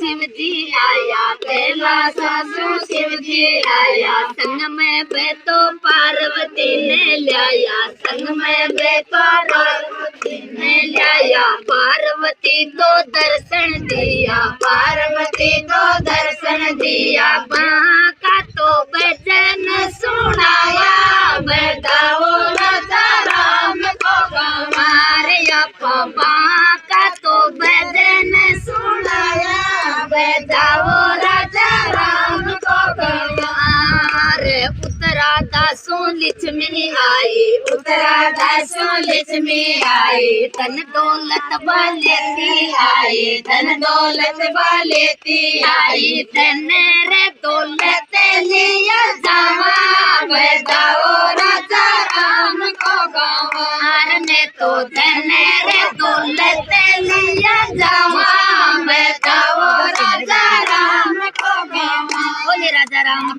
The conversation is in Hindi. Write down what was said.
शिव जी आया, कैलासासु शिव जी आया। संग में बैठो पार्वती ने लाया, संग में बैठो पार्वती ने लाया। पार्वती को दर्शन दिया, पार्वती को दर्शन दिया। वहाँ का तो भजन सुनाया, बैठाओ राजा राम को गंवारे। वहाँ का तो भजन सुनाया, बैठाओ राजा राम को गंवारे। उत्तरा दासु लक्ष्मी आई, उत्तरा दासु लक्ष्मी आई। धन दौलत वालेती आई, धन दौलत वालेती आई। धन रे दौलत लिया जावा, बैठाओ राजा राम को गंवार में। तो धन रे दौलत लिया जावा, बैठाओ राजा राम को गंवार। बोले राजा राम।